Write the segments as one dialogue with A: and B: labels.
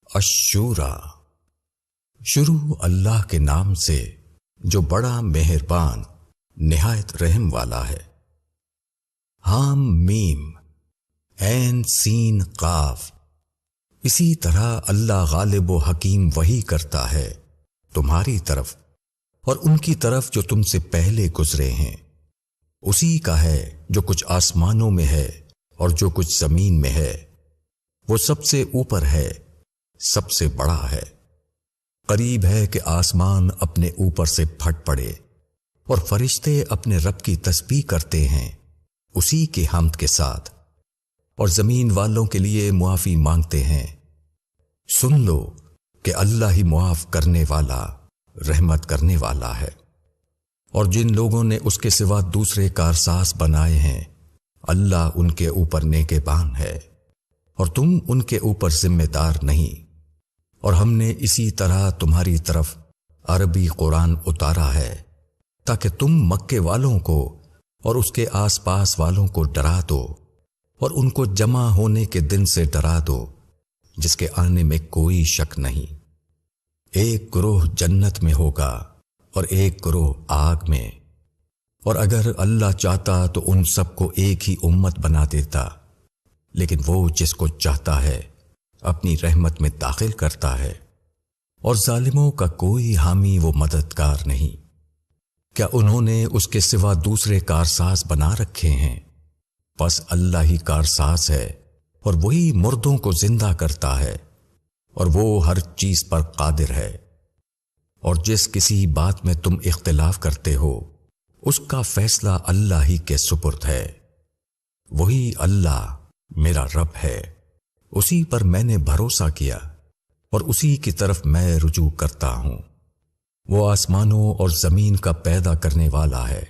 A: الشورى، شروع اللہ کے نام سے جو بڑا مہربان نہایت رحم والا ہے۔ حام میم عین سین قاف۔ اسی طرح اللہ غالب و حکیم وحی کرتا ہے تمہاری طرف اور ان کی طرف جو تم سے پہلے گزرے ہیں۔ اسی کا ہے جو کچھ آسمانوں میں ہے اور جو کچھ زمین میں ہے، وہ سب سے اوپر ہے، سب سے بڑا ہے۔ قریب ہے کہ آسمان اپنے اوپر سے پھٹ پڑے اور فرشتے اپنے رب کی تسبیح کرتے ہیں اسی کے حمد کے ساتھ، اور زمین والوں کے لیے معافی مانگتے ہیں۔ سن لو کہ اللہ ہی معاف کرنے والا، رحمت کرنے والا ہے۔ اور جن لوگوں نے اس کے سوا دوسرے کارساز بنائے ہیں، اللہ ان کے اوپر نگہبان ہے اور تم ان کے اوپر ذمہ دار نہیں۔ اور ہم نے اسی طرح تمہاری طرف عربی قرآن اتارا ہے تاکہ تم مکے والوں کو اور اس کے آس پاس والوں کو ڈرا دو اور ان کو جمع ہونے کے دن سے ڈرا دو جس کے آنے میں کوئی شک نہیں۔ ایک گروہ جنت میں ہوگا اور ایک گروہ آگ میں، اور اگر اللہ چاہتا تو ان سب کو ایک ہی امت بنا دیتا، لیکن وہ جس کو چاہتا ہے اپنی رحمت میں داخل کرتا ہے، اور ظالموں کا کوئی حامی و مددگار نہیں۔ کیا انہوں نے اس کے سوا دوسرے کارساز بنا رکھے ہیں؟ پس اللہ ہی کارساز ہے، اور وہی مردوں کو زندہ کرتا ہے، اور وہ ہر چیز پر قادر ہے۔ اور جس کسی بات میں تم اختلاف کرتے ہو اس کا فیصلہ اللہ ہی کے سپرد ہے۔ وہی اللہ میرا رب ہے، اسی پر میں نے بھروسہ کیا اور اسی کی طرف میں رجوع کرتا ہوں۔ وہ آسمانوں اور زمین کا پیدا کرنے والا ہے۔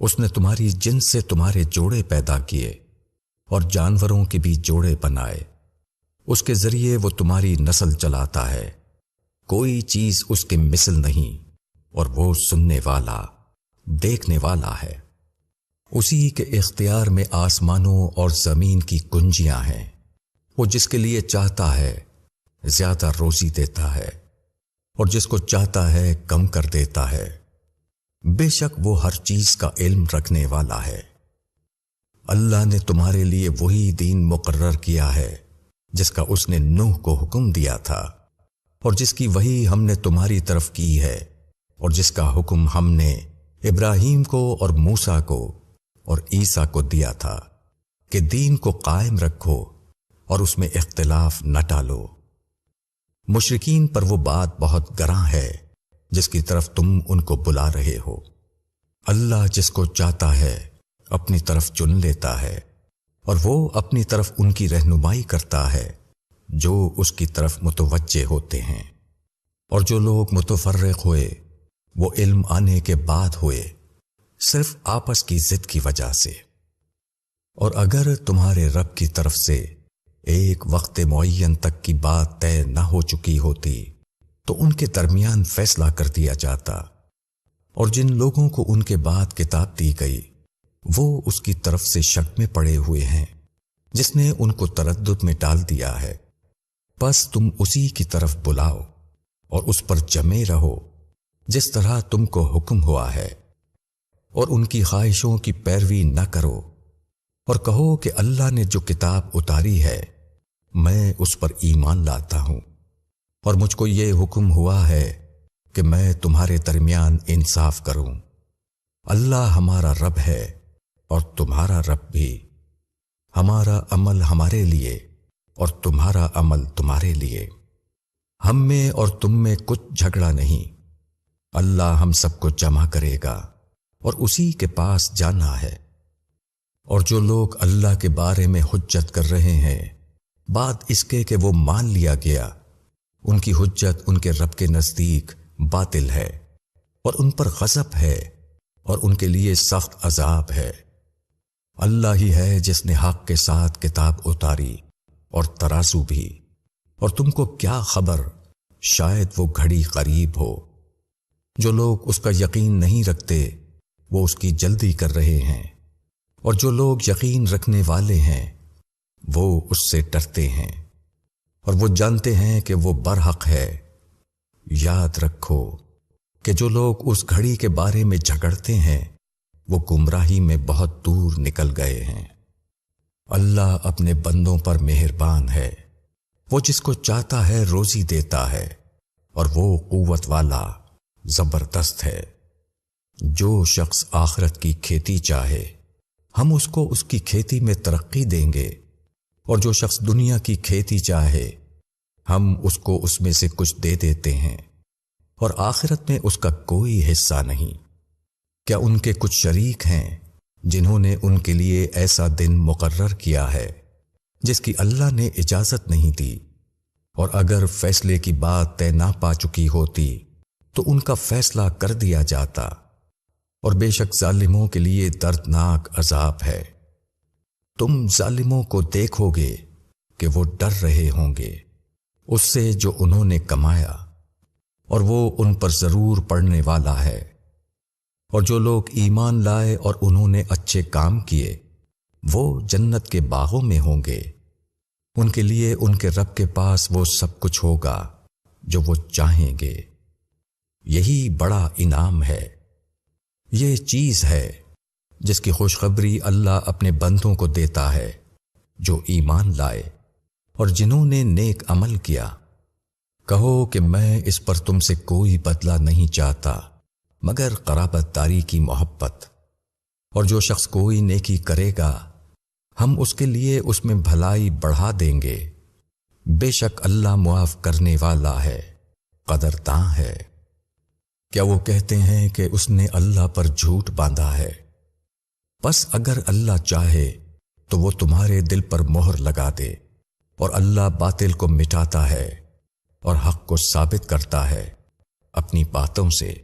A: اس نے تمہاری جنس سے تمہارے جوڑے پیدا کیے اور جانوروں کے بھی جوڑے بنائے۔ اس کے ذریعے وہ تمہاری نسل چلاتا ہے، کوئی چیز اس کے مثل نہیں، اور وہ سننے والا، دیکھنے والا ہے۔ اسی کے اختیار میں آسمانوں اور زمین کی کنجیاں ہیں۔ وہ جس کے لیے چاہتا ہے زیادہ روزی دیتا ہے اور جس کو چاہتا ہے کم کر دیتا ہے۔ بے شک وہ ہر چیز کا علم رکھنے والا ہے۔ اللہ نے تمہارے لیے وہی دین مقرر کیا ہے جس کا اس نے نوح کو حکم دیا تھا، اور جس کی وحی ہم نے تمہاری طرف کی ہے، اور جس کا حکم ہم نے ابراہیم کو اور موسیٰ کو اور عیسیٰ کو دیا تھا کہ دین کو قائم رکھو اور اس میں اختلاف نہ ڈالو۔ مشرکین پر وہ بات بہت گراں ہے جس کی طرف تم ان کو بلا رہے ہو۔ اللہ جس کو چاہتا ہے اپنی طرف چن لیتا ہے، اور وہ اپنی طرف ان کی رہنمائی کرتا ہے جو اس کی طرف متوجہ ہوتے ہیں۔ اور جو لوگ متفرق ہوئے وہ علم آنے کے بعد ہوئے، صرف آپس کی ضد کی وجہ سے۔ اور اگر تمہارے رب کی طرف سے ایک وقت معین تک کی بات طے نہ ہو چکی ہوتی تو ان کے درمیان فیصلہ کر دیا جاتا، اور جن لوگوں کو ان کے بعد کتاب دی گئی وہ اس کی طرف سے شک میں پڑے ہوئے ہیں جس نے ان کو تردد میں ڈال دیا ہے۔ بس تم اسی کی طرف بلاؤ اور اس پر جمے رہو جس طرح تم کو حکم ہوا ہے، اور ان کی خواہشوں کی پیروی نہ کرو، اور کہو کہ اللہ نے جو کتاب اتاری ہے میں اس پر ایمان لاتا ہوں، اور مجھ کو یہ حکم ہوا ہے کہ میں تمہارے درمیان انصاف کروں۔ اللہ ہمارا رب ہے اور تمہارا رب بھی، ہمارا عمل ہمارے لیے اور تمہارا عمل تمہارے لیے، ہم میں اور تم میں کچھ جھگڑا نہیں۔ اللہ ہم سب کو جمع کرے گا اور اسی کے پاس جانا ہے۔ اور جو لوگ اللہ کے بارے میں حجت کر رہے ہیں بعد اس کے کہ وہ مان لیا گیا، ان کی حجت ان کے رب کے نزدیک باطل ہے، اور ان پر غضب ہے اور ان کے لیے سخت عذاب ہے۔ اللہ ہی ہے جس نے حق کے ساتھ کتاب اتاری اور ترازو بھی، اور تم کو کیا خبر، شاید وہ گھڑی قریب ہو۔ جو لوگ اس کا یقین نہیں رکھتے وہ اس کی جلدی کر رہے ہیں، اور جو لوگ یقین رکھنے والے ہیں وہ اس سے ڈرتے ہیں۔ اور وہ جانتے ہیں کہ وہ برحق ہے۔ یاد رکھو کہ جو لوگ اس گھڑی کے بارے میں جھگڑتے ہیں وہ گمراہی میں بہت دور نکل گئے ہیں۔ اللہ اپنے بندوں پر مہربان ہے، وہ جس کو چاہتا ہے روزی دیتا ہے، اور وہ قوت والا زبردست ہے۔ جو شخص آخرت کی کھیتی چاہے ہم اس کو اس کی کھیتی میں ترقی دیں گے، اور جو شخص دنیا کی کھیتی چاہے ہم اس کو اس میں سے کچھ دے دیتے ہیں، اور آخرت میں اس کا کوئی حصہ نہیں۔ کیا ان کے کچھ شریک ہیں جنہوں نے ان کے لیے ایسا دن مقرر کیا ہے جس کی اللہ نے اجازت نہیں دی؟ اور اگر فیصلے کی بات طے نہ پا چکی ہوتی تو ان کا فیصلہ کر دیا جاتا، اور بے شک ظالموں کے لیے دردناک عذاب ہے۔ تم ظالموں کو دیکھو گے کہ وہ ڈر رہے ہوں گے اس سے جو انہوں نے کمایا، اور وہ ان پر ضرور پڑنے والا ہے۔ اور جو لوگ ایمان لائے اور انہوں نے اچھے کام کیے وہ جنت کے باغوں میں ہوں گے، ان کے لیے ان کے رب کے پاس وہ سب کچھ ہوگا جو وہ چاہیں گے۔ یہی بڑا انعام ہے، یہ چیز ہے جس کی خوشخبری اللہ اپنے بندوں کو دیتا ہے جو ایمان لائے اور جنہوں نے نیک عمل کیا۔ کہو کہ میں اس پر تم سے کوئی بدلہ نہیں چاہتا مگر قرابت داری کی محبت، اور جو شخص کوئی نیکی کرے گا ہم اس کے لیے اس میں بھلائی بڑھا دیں گے۔ بے شک اللہ معاف کرنے والا ہے، قدرداں ہے۔ کیا وہ کہتے ہیں کہ اس نے اللہ پر جھوٹ باندھا ہے؟ پس اگر اللہ چاہے تو وہ تمہارے دل پر مہر لگا دے، اور اللہ باطل کو مٹاتا ہے اور حق کو ثابت کرتا ہے اپنی باتوں سے۔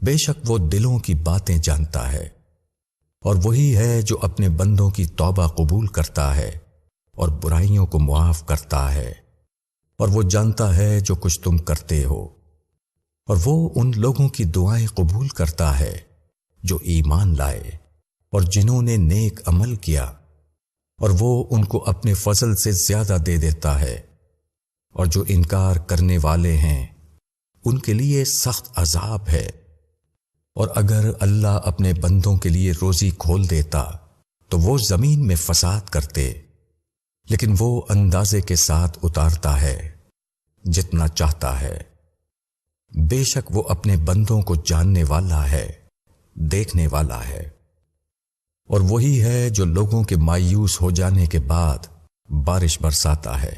A: بے شک وہ دلوں کی باتیں جانتا ہے، اور وہی ہے جو اپنے بندوں کی توبہ قبول کرتا ہے اور برائیوں کو معاف کرتا ہے، اور وہ جانتا ہے جو کچھ تم کرتے ہو، اور وہ ان لوگوں کی دعائیں قبول کرتا ہے جو ایمان لائے اور جنہوں نے نیک عمل کیا، اور وہ ان کو اپنے فضل سے زیادہ دے دیتا ہے۔ اور جو انکار کرنے والے ہیں ان کے لیے سخت عذاب ہے۔ اور اگر اللہ اپنے بندوں کے لیے روزی کھول دیتا تو وہ زمین میں فساد کرتے، لیکن وہ اندازے کے ساتھ اتارتا ہے جتنا چاہتا ہے۔ بے شک وہ اپنے بندوں کو جاننے والا ہے، دیکھنے والا ہے۔ اور وہی ہے جو لوگوں کے مایوس ہو جانے کے بعد بارش برساتا ہے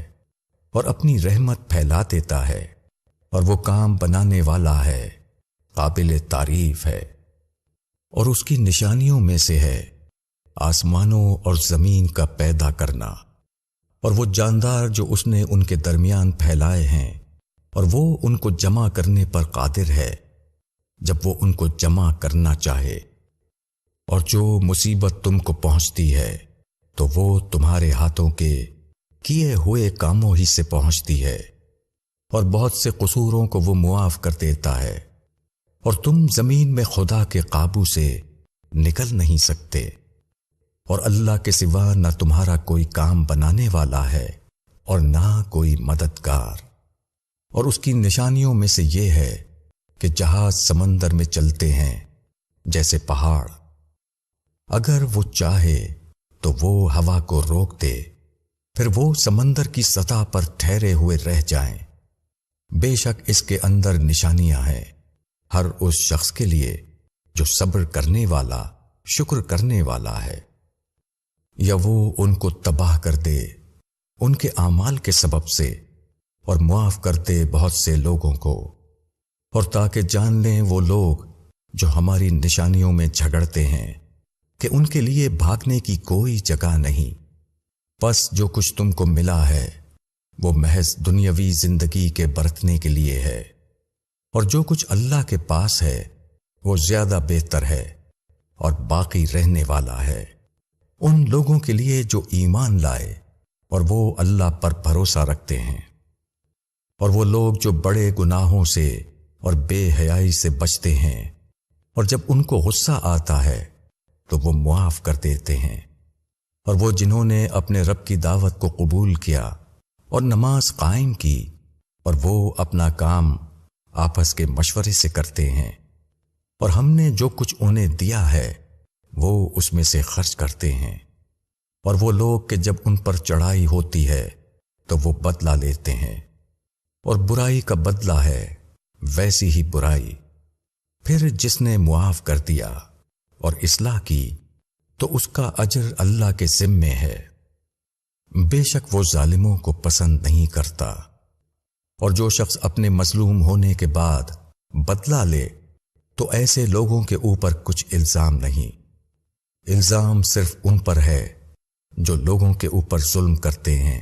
A: اور اپنی رحمت پھیلا دیتا ہے، اور وہ کام بنانے والا ہے، قابل تعریف ہے۔ اور اس کی نشانیوں میں سے ہے آسمانوں اور زمین کا پیدا کرنا، اور وہ جاندار جو اس نے ان کے درمیان پھیلائے ہیں، اور وہ ان کو جمع کرنے پر قادر ہے جب وہ ان کو جمع کرنا چاہے۔ اور جو مصیبت تم کو پہنچتی ہے تو وہ تمہارے ہاتھوں کے کیے ہوئے کاموں ہی سے پہنچتی ہے، اور بہت سے قصوروں کو وہ معاف کر دیتا ہے، اور تم زمین میں خدا کے قابو سے نکل نہیں سکتے، اور اللہ کے سوا نہ تمہارا کوئی کام بنانے والا ہے اور نہ کوئی مددگار۔ اور اس کی نشانیوں میں سے یہ ہے کہ جہاز سمندر میں چلتے ہیں جیسے پہاڑ، اگر وہ چاہے تو وہ ہوا کو روک دے، پھر وہ سمندر کی سطح پر ٹھہرے ہوئے رہ جائیں۔ بے شک اس کے اندر نشانیاں ہیں ہر اس شخص کے لیے جو صبر کرنے والا، شکر کرنے والا ہے۔ یا وہ ان کو تباہ کر دے ان کے اعمال کے سبب سے، اور معاف کر دے بہت سے لوگوں کو، اور تاکہ جان لیں وہ لوگ جو ہماری نشانیوں میں جھگڑتے ہیں کہ ان کے لیے بھاگنے کی کوئی جگہ نہیں۔ پس جو کچھ تم کو ملا ہے وہ محض دنیاوی زندگی کے برتنے کے لیے ہے، اور جو کچھ اللہ کے پاس ہے وہ زیادہ بہتر ہے اور باقی رہنے والا ہے ان لوگوں کے لیے جو ایمان لائے اور وہ اللہ پر بھروسہ رکھتے ہیں۔ اور وہ لوگ جو بڑے گناہوں سے اور بے حیائی سے بچتے ہیں، اور جب ان کو غصہ آتا ہے تو وہ معاف کر دیتے ہیں۔ اور وہ جنہوں نے اپنے رب کی دعوت کو قبول کیا اور نماز قائم کی، اور وہ اپنا کام آپس کے مشورے سے کرتے ہیں، اور ہم نے جو کچھ انہیں دیا ہے وہ اس میں سے خرچ کرتے ہیں، اور وہ لوگ کہ جب ان پر چڑھائی ہوتی ہے تو وہ بدلہ لیتے ہیں، اور برائی کا بدلہ ہے ویسی ہی برائی۔ پھر جس نے معاف کر دیا اور اصلاح کی تو اس کا اجر اللہ کے ذمے ہے، بے شک وہ ظالموں کو پسند نہیں کرتا۔ اور جو شخص اپنے مظلوم ہونے کے بعد بدلہ لے تو ایسے لوگوں کے اوپر کچھ الزام نہیں، الزام صرف ان پر ہے جو لوگوں کے اوپر ظلم کرتے ہیں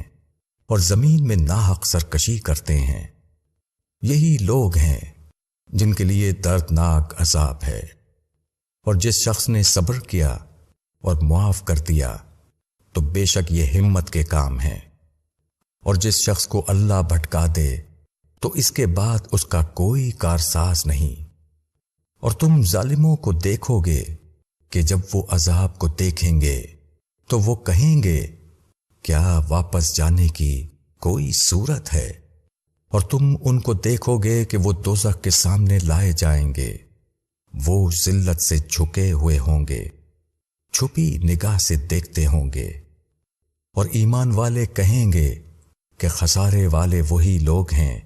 A: اور زمین میں ناحق سرکشی کرتے ہیں۔ یہی لوگ ہیں جن کے لیے دردناک عذاب ہے۔ اور جس شخص نے صبر کیا اور معاف کر دیا تو بے شک یہ ہمت کے کام ہے۔ اور جس شخص کو اللہ بھٹکا دے تو اس کے بعد اس کا کوئی کارساز نہیں۔ اور تم ظالموں کو دیکھو گے کہ جب وہ عذاب کو دیکھیں گے تو وہ کہیں گے کیا واپس جانے کی کوئی صورت ہے؟ اور تم ان کو دیکھو گے کہ وہ دوزخ کے سامنے لائے جائیں گے، وہ ذلت سے جھکے ہوئے ہوں گے، چھپی نگاہ سے دیکھتے ہوں گے۔ اور ایمان والے کہیں گے کہ خسارے والے وہی لوگ ہیں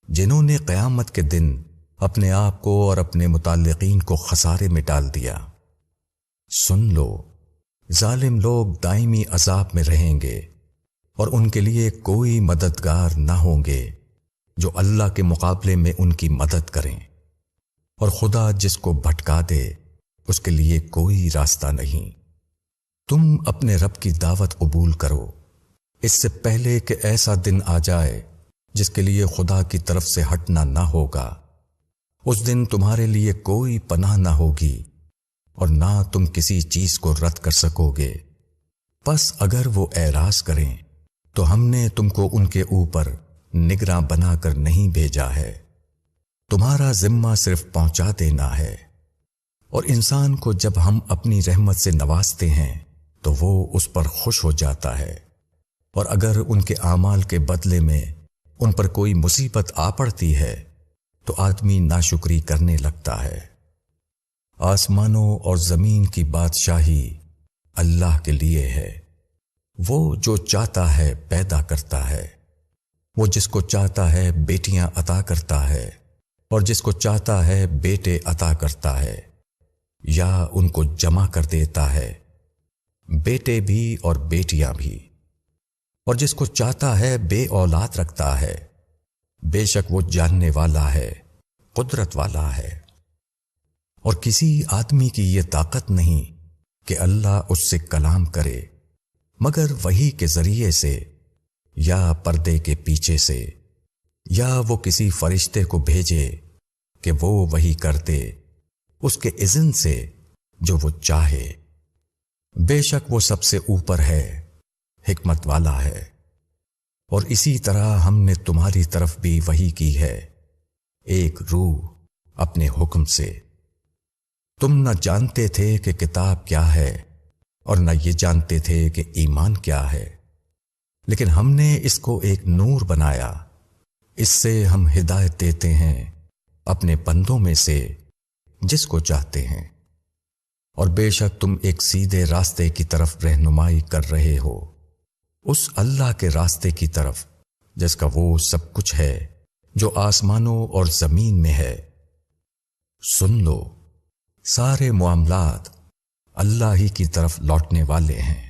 A: جنہوں نے قیامت کے دن اپنے آپ کو اور اپنے متعلقین کو خسارے میں ڈال دیا۔ سن لو، ظالم لوگ دائمی عذاب میں رہیں گے، اور ان کے لیے کوئی مددگار نہ ہوں گے جو اللہ کے مقابلے میں ان کی مدد کریں۔ اور خدا جس کو بھٹکا دے اس کے لیے کوئی راستہ نہیں۔ تم اپنے رب کی دعوت قبول کرو اس سے پہلے کہ ایسا دن آ جائے جس کے لیے خدا کی طرف سے ہٹنا نہ ہوگا۔ اس دن تمہارے لیے کوئی پناہ نہ ہوگی اور نہ تم کسی چیز کو رد کر سکو گے۔ پس اگر وہ اعراض کریں تو ہم نے تم کو ان کے اوپر نگراں بنا کر نہیں بھیجا ہے، تمہارا ذمہ صرف پہنچا دینا ہے۔ اور انسان کو جب ہم اپنی رحمت سے نوازتے ہیں تو وہ اس پر خوش ہو جاتا ہے، اور اگر ان کے اعمال کے بدلے میں ان پر کوئی مصیبت آ پڑتی ہے تو آدمی ناشکری کرنے لگتا ہے۔ آسمانوں اور زمین کی بادشاہی اللہ کے لیے ہے، وہ جو چاہتا ہے پیدا کرتا ہے، وہ جس کو چاہتا ہے بیٹیاں عطا کرتا ہے اور جس کو چاہتا ہے بیٹے عطا کرتا ہے، یا ان کو جمع کر دیتا ہے، بیٹے بھی اور بیٹیاں بھی۔ اور جس کو چاہتا ہے بے اولاد رکھتا ہے، بے شک وہ جاننے والا ہے، قدرت والا ہے۔ اور کسی آدمی کی یہ طاقت نہیں کہ اللہ اس سے کلام کرے مگر وحی کے ذریعے سے، یا پردے کے پیچھے سے، یا وہ کسی فرشتے کو بھیجے کہ وہ وحی کر دے اس کے اذن سے جو وہ چاہے۔ بے شک وہ سب سے اوپر ہے، حکمت والا ہے۔ اور اسی طرح ہم نے تمہاری طرف بھی وحی کی ہے، ایک روح اپنے حکم سے۔ تم نہ جانتے تھے کہ کتاب کیا ہے اور نہ یہ جانتے تھے کہ ایمان کیا ہے، لیکن ہم نے اس کو ایک نور بنایا، اس سے ہم ہدایت دیتے ہیں اپنے بندوں میں سے جس کو چاہتے ہیں۔ اور بے شک تم ایک سیدھے راستے کی طرف رہنمائی کر رہے ہو، اس اللہ کے راستے کی طرف جس کا وہ سب کچھ ہے جو آسمانوں اور زمین میں ہے۔ سن لو، سارے معاملات اللہ ہی کی طرف لوٹنے والے ہیں۔